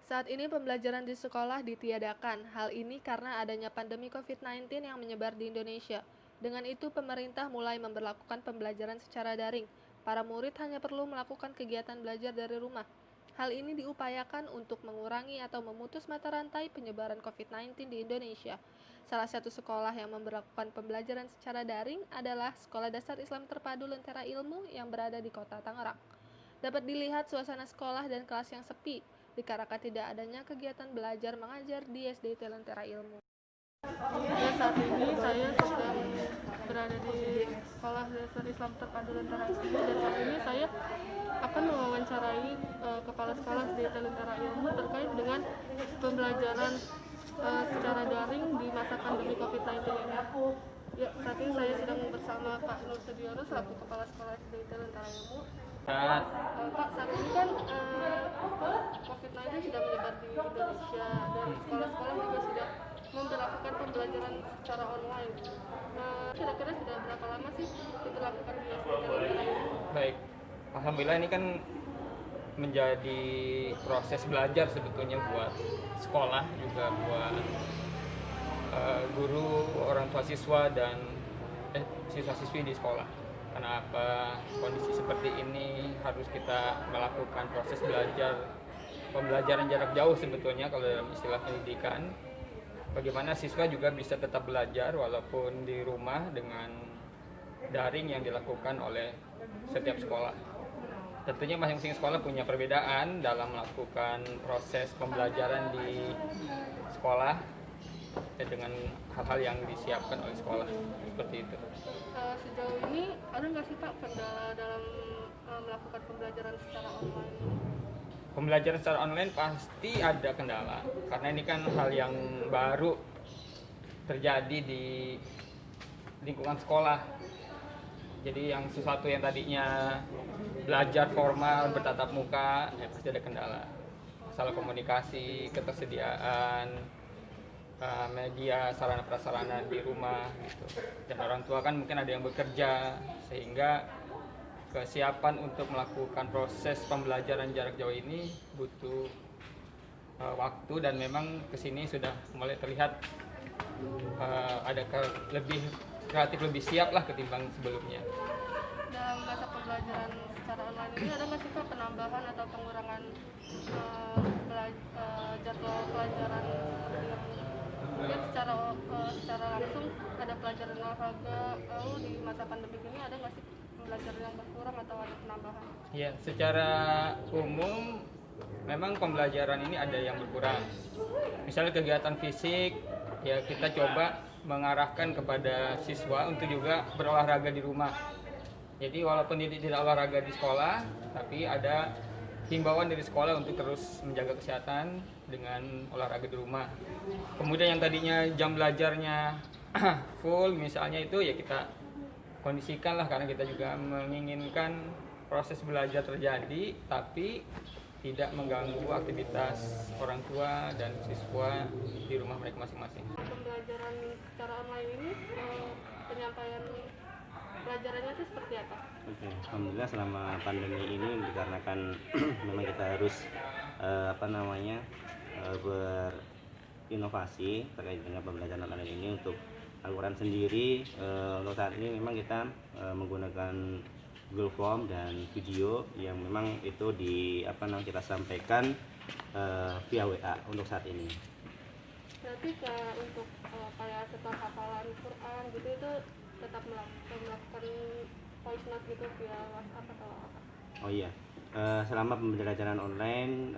Saat ini pembelajaran di sekolah ditiadakan. Hal ini karena adanya pandemi COVID-19 yang menyebar di Indonesia. Dengan itu, pemerintah mulai memberlakukan pembelajaran secara daring. Para murid hanya perlu melakukan kegiatan belajar dari rumah. Hal ini diupayakan untuk mengurangi atau memutus mata rantai penyebaran COVID-19 di Indonesia. Salah satu sekolah yang memberlakukan pembelajaran secara daring adalah Sekolah Dasar Islam Terpadu Lentera Ilmu yang berada di Kota Tangerang. Dapat dilihat suasana sekolah dan kelas yang sepi, dikarenakan tidak adanya kegiatan belajar mengajar di SDT Lentera Ilmu. Ya, saat ini saya sedang berada di Sekolah Dasar Islam Terpadu Lentera Ilmu dan saat ini saya akan mewawancarai Kepala Sekolah SDT Lentera Ilmu terkait dengan pembelajaran secara daring di masa pandemi COVID-19 ini. Ya, saat ini saya sedang bersama Pak Nur Sudiono selaku Kepala Sekolah SDT Lentera Ilmu. Pak, saat ini kan COVID-19 sudah menyebar di Indonesia dan sekolah-sekolah juga sudah memperlakukan pembelajaran secara online. Kira-kira sudah berapa lama sih diberlakukan di SDT Lentera Ilmu? Baik, alhamdulillah ini kan menjadi proses belajar sebetulnya buat sekolah juga buat guru, orang tua siswa dan siswa-siswi di sekolah. Kenapa kondisi seperti ini harus kita melakukan proses pembelajaran jarak jauh sebetulnya kalau dalam istilah pendidikan. Bagaimana siswa juga bisa tetap belajar walaupun di rumah dengan daring yang dilakukan oleh setiap sekolah. Tentunya masing-masing sekolah punya perbedaan dalam melakukan proses pembelajaran di sekolah dengan hal-hal yang disiapkan oleh sekolah seperti itu. Sejauh ini ada nggak sih Pak kendala dalam melakukan pembelajaran secara online? Pembelajaran secara online pasti ada kendala karena ini kan hal yang baru terjadi di lingkungan sekolah. Jadi yang sesuatu yang tadinya belajar formal bertatap muka ya pasti ada kendala. Masalah komunikasi, ketersediaan media, sarana prasarana di rumah gitu. Dan orang tua kan mungkin ada yang bekerja sehingga kesiapan untuk melakukan proses pembelajaran jarak jauh ini butuh waktu dan memang kesini sudah mulai terlihat ada lebih kreatif, lebih siap lah ketimbang sebelumnya. Dalam masa pembelajaran secara online ini ada nggak sih Pak penambahan atau pengurangan jadwal pelajaran seperti yang mungkin secara langsung ada pelajaran olahraga, lalu di masa pandemi ini ada nggak sih pembelajaran yang berkurang atau ada penambahan? Ya, secara umum memang pembelajaran ini ada yang berkurang. Misalnya kegiatan fisik, ya kita coba mengarahkan kepada siswa untuk juga berolahraga di rumah. Jadi walaupun tidak olahraga di sekolah, tapi ada himbauan dari sekolah untuk terus menjaga kesehatan dengan olahraga di rumah. Kemudian yang tadinya jam belajarnya full misalnya itu ya kita kondisikan lah karena kita juga menginginkan proses belajar terjadi tapi tidak mengganggu aktivitas orang tua dan siswa di rumah mereka masing-masing. Pembelajaran secara online ini penyampaian pelajarannya itu seperti apa? Oke, alhamdulillah selama pandemi ini dikarenakan memang kita harus berinovasi terkait dengan pembelajaran online ini untuk Al-Quran sendiri. Untuk saat ini memang kita menggunakan Google Form dan video yang memang itu kita sampaikan via WA untuk saat ini. Berarti untuk kayak setelah hafalan Quran gitu itu tetap melakukan voice note gitu via WhatsApp atau apa? Oh iya, selama pembelajaran online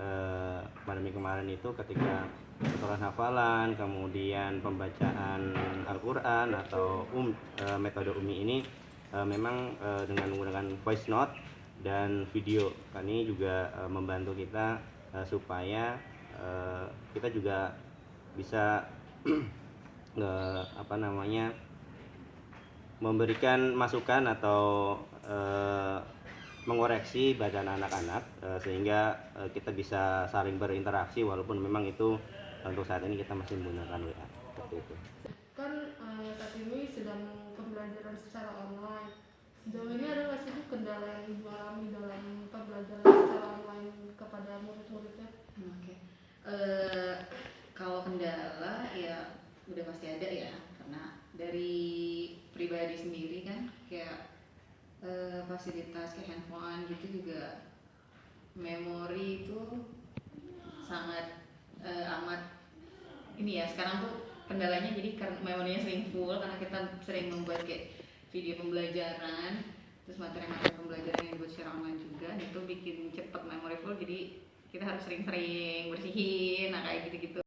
pandemi kemarin itu ketika setoran hafalan, kemudian pembacaan Al-Quran atau metode UMI ini memang dengan menggunakan voice note dan video. Ini juga membantu kita supaya kita juga bisa memberikan masukan atau mengoreksi bacaan anak-anak sehingga kita bisa saling berinteraksi walaupun memang itu untuk saat ini kita masih menggunakan WA seperti itu. Kan saat ini sedang pembelajaran secara online. Sejauh ini ada nggak sih kendala yang Ibu alami dalam pembelajaran secara online kepada murid-muridnya? Oke. Eh, Kalau kendala ya udah pasti ada ya, karena dari pribadi sendiri kan kayak fasilitas kayak handphone gitu juga, memori itu sangat amat ini ya sekarang tuh kendalanya, jadi karena memorinya sering full karena kita sering membuat kayak video pembelajaran, terus materi-materi pembelajaran yang dibuat secara online juga, itu bikin cepet memori full, jadi kita harus sering-sering bersihin, nah kayak gitu-gitu.